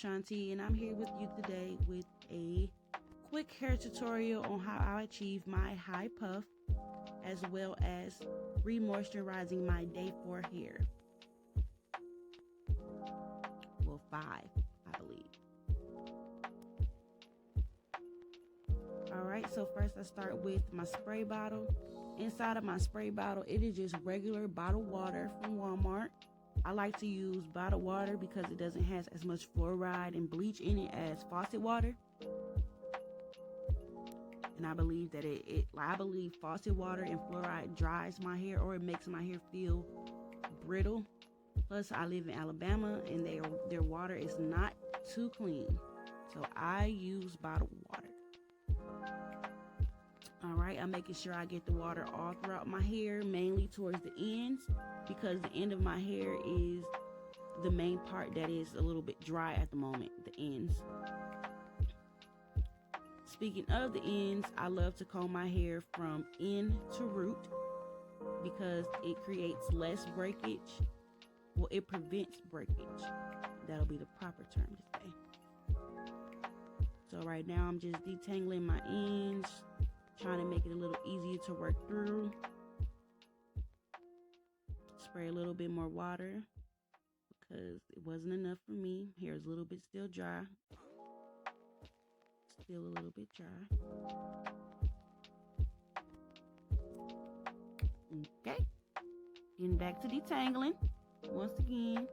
Shanti, and I'm here with you today with a quick hair tutorial on how I achieve my high puff as well as re-moisturizing my day 4 hair. Well, 5, I believe. Alright, so first I start with my spray bottle. Inside of my spray bottle, it is just regular bottled water from Walmart. I like to use bottled water because it doesn't have as much fluoride and bleach in it as faucet water. And I believe that I believe faucet water and fluoride dries my hair, or it makes my hair feel brittle. Plus, I live in Alabama and their water is not too clean. So I use bottled water. Alright, I'm making sure I get the water all throughout my hair, mainly towards the ends, because the end of my hair is the main part that is a little bit dry at the moment, the ends. Speaking of the ends, I love to comb my hair from end to root because it creates less breakage. Well, it prevents breakage. That'll be the proper term to say. So right now I'm just detangling my ends, trying to make it a little easier to work through. Spray a little bit more water because it wasn't enough for me. Hair is a little bit still dry. Still a little bit dry. Okay. Getting back to detangling once again.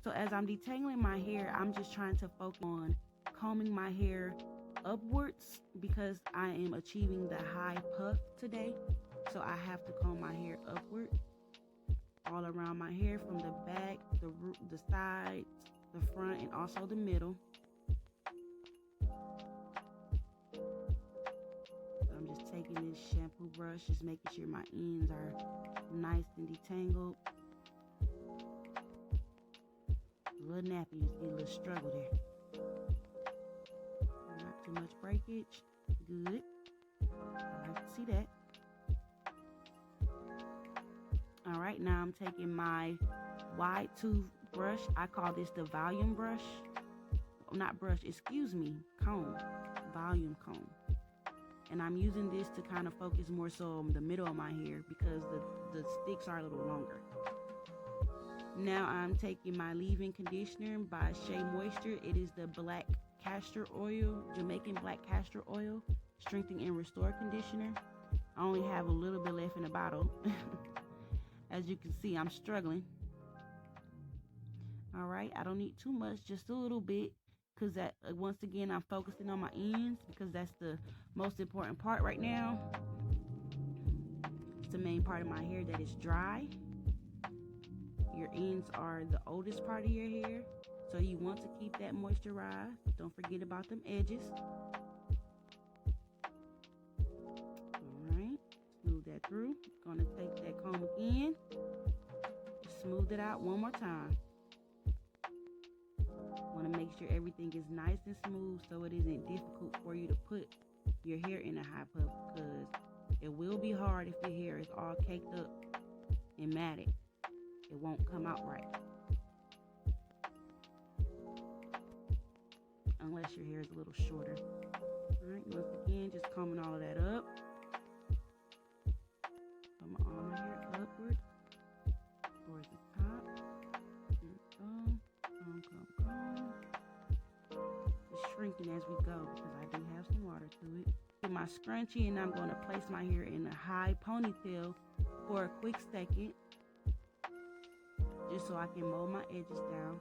So as I'm detangling my hair, I'm just trying to focus on combing my hair upwards because I am achieving the high puff today. So I have to comb my hair upward all around my hair, from the back, the root, the sides, the front, and also the middle. So I'm just taking this shampoo brush, just making sure my ends are nice and detangled. A little nappy, you see a little struggle there. Not too much breakage. Good. I like to see that. Alright, now I'm taking my wide tooth brush. I call this the volume brush. Not brush, excuse me, comb. Volume comb. And I'm using this to kind of focus more so on the middle of my hair because the sticks are a little longer. Now I'm taking my leave-in conditioner by Shea Moisture. It is the Black Castor Oil, Jamaican Black Castor Oil, Strengthen and Restore Conditioner. I only have a little bit left in the bottle. As you can see, I'm struggling. Alright, I don't need too much, just a little bit, because that once again I'm focusing on my ends because that's the most important part right now. It's the main part of my hair that is dry. Your ends are the oldest part of your hair, so you want to keep that moisturized. Don't forget about them edges. Alright, smooth that through. Gonna take that comb again, smooth it out one more time. Want to make sure everything is nice and smooth so it isn't difficult for you to put your hair in a high puff, because it will be hard if your hair is all caked up and matted. It won't come out right unless your hair is a little shorter. Alright, once again, just combing all of that up. All my hair upward towards the top. Comb. It's shrinking as we go because I do have some water to it. Get my scrunchie, and I'm going to place my hair in a high ponytail for a quick second, just so I can mold my edges down.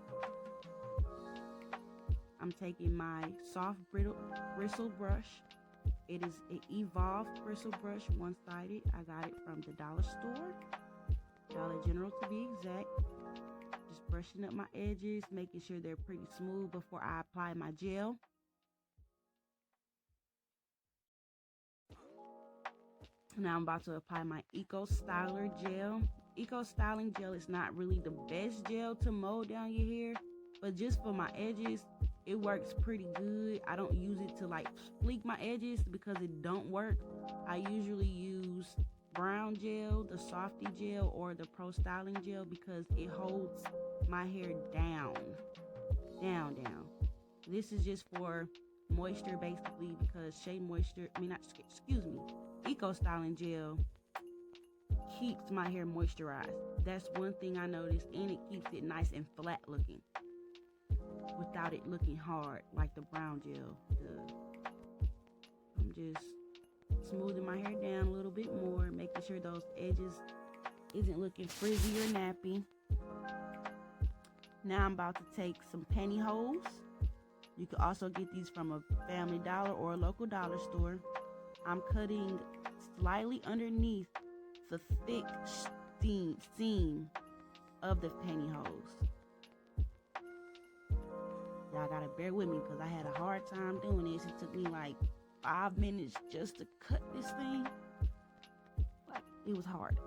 I'm taking my soft bristle brush. It is an Evolve bristle brush, one-sided. I got it from the dollar store, Dollar General to be exact. Just brushing up my edges, making sure they're pretty smooth before I apply my gel. Now I'm about to apply my Eco Styler gel. Eco Styling gel is not really the best gel to mold down your hair, but just for my edges, it works pretty good. I don't use it to like fleek my edges because it don't work. I usually use brown gel, the softy gel, or the pro styling gel, because it holds my hair down. This is just for moisture, basically, because Shea Moisture, Eco Styling Gel keeps my hair moisturized. That's one thing I noticed, and it keeps it nice and flat looking without it looking hard like the brown gel does. I'm just smoothing my hair down a little bit more, making sure those edges isn't looking frizzy or nappy. Now I'm about to take some pantyhose. You can also get these from a Family Dollar or a local dollar store. I'm cutting slightly underneath the thick seam of the pantyhose. Y'all gotta bear with me because I had a hard time doing this. It took me like 5 minutes just to cut this thing. Like, it was hard.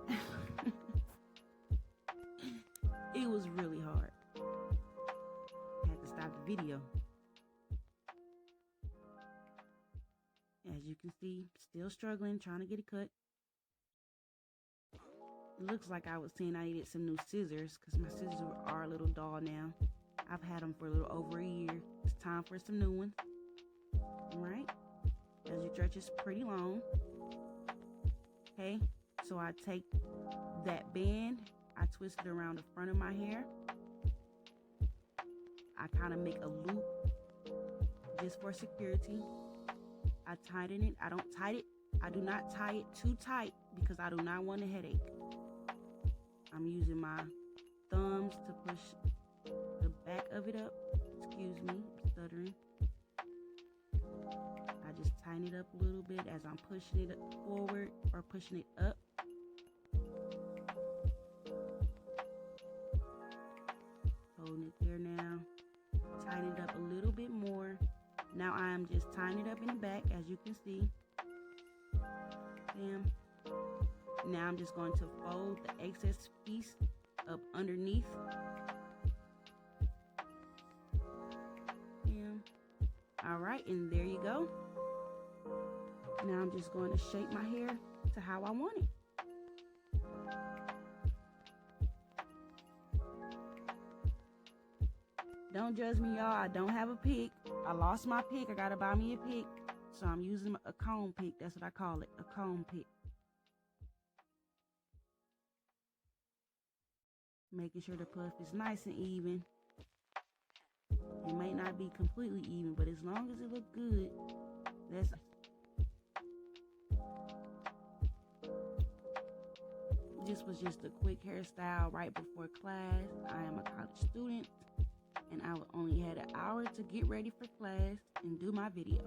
It was really hard. I had to stop the video. As you can see, still struggling, trying to get it cut. It looks like I was saying I needed some new scissors because my scissors are a little dull now. I've had them for a little over a year. It's time for some new ones. Alright, as you stretch, it's pretty long. Okay, so I take that band, I twist it around the front of my hair. I kind of make a loop just for security. I tighten it. I do not tie it too tight because I do not want a headache. I'm using my thumbs to push the back of it up. Excuse me, I'm stuttering. I just tighten it up a little bit as I'm pushing it forward or pushing it up. Holding it there now. Tighten it up a little bit more. Now I am just tying it up in the back, as you can see. Bam. Now I'm just going to fold the excess piece up underneath. Bam. All right, and there you go. Now I'm just going to shape my hair to how I want it. Don't judge me, y'all. I don't have a pick. I lost my pick. I gotta buy me a pick. So I'm using a comb pick. That's what I call it, a comb pick. Making sure the puff is nice and even. It may not be completely even, but as long as it looks good, that's... This was just a quick hairstyle right before class. I am a college student, and I only had an hour to get ready for class and do my video.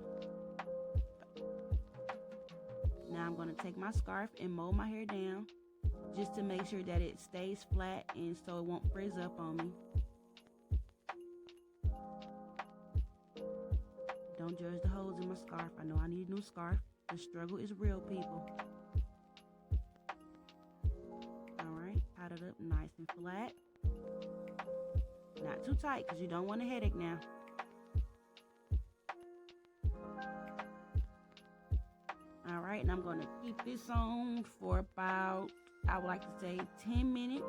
Now I'm going to take my scarf and mold my hair down just to make sure that it stays flat and so it won't frizz up on me. Don't judge the holes in my scarf. I know I need a new scarf. The struggle is real, people. Alright, tie it up nice and flat. Not too tight because you don't want a headache now. Alright, and I'm going to keep this on for about, I would like to say, 10 minutes.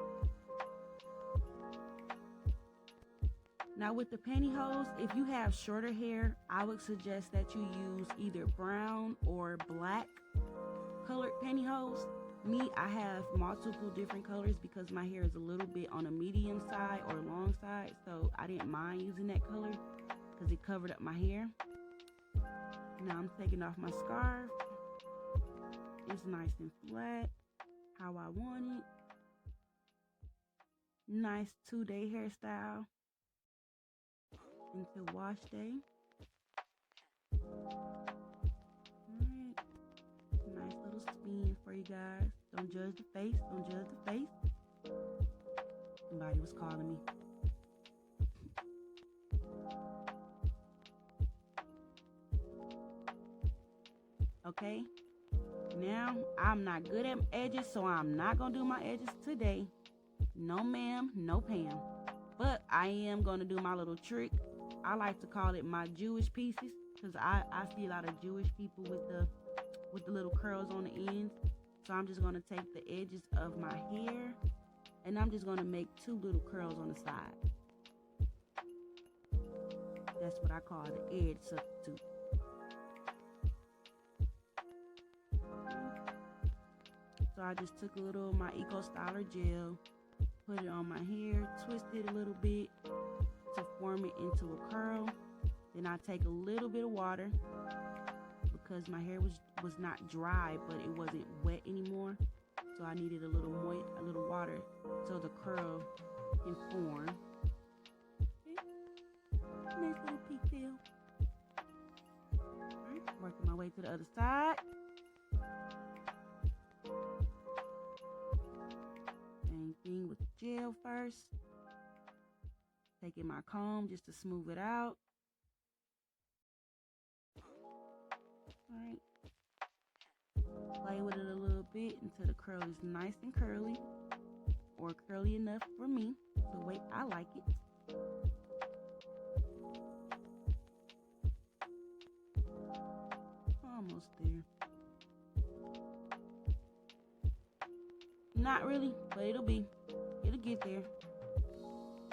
Now with the pantyhose, if you have shorter hair, I would suggest that you use either brown or black colored pantyhose. Me, I have multiple different colors because my hair is a little bit on a medium side or long side, so I didn't mind using that color because it covered up my hair. Now I'm taking off my scarf. It's nice and flat, how I want it. Nice 2-day hairstyle until wash day. Alright, nice little spin for you guys. Don't judge the face, don't judge the face. Somebody was calling me. Okay, now I'm not good at edges, so I'm not gonna do my edges today. No ma'am, no Pam. But I am gonna do my little trick. I like to call it my Jewish pieces because I see a lot of Jewish people with the little curls on the ends. So I'm just going to take the edges of my hair and I'm just going to make 2 little curls on the side. That's what I call the edge substitute. So I just took a little of my Eco Styler gel, put it on my hair, twist it a little bit to form it into a curl. Then I take a little bit of water because my hair was not dry, but it wasn't wet anymore. So I needed a little water so the curl can form. Okay. Nice little pigtail. Alright, working my way to the other side. Same thing with the gel first. Taking my comb just to smooth it out. Alright. Play with it a little bit until the curl is nice and curly, or curly enough for me, the way I like it. Almost there. Not really, but it'll get there.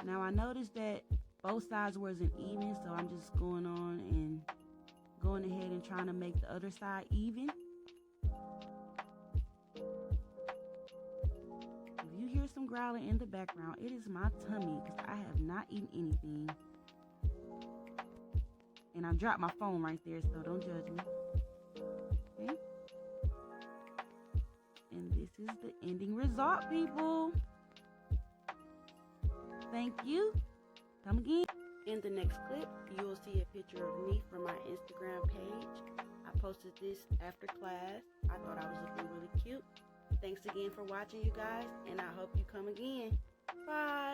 Now I noticed that both sides wasn't even, so I'm just going ahead and trying to make the other side even. If you hear some growling in the background, it is my tummy because I have not eaten anything. And I dropped my phone right there, so don't judge me. Okay. And this is the ending result, people. Thank you. Come again. In the next clip, you will see a picture of me from my Instagram page. I posted this after class. I thought I was looking really cute. Thanks again for watching, you guys, and I hope you come again. Bye.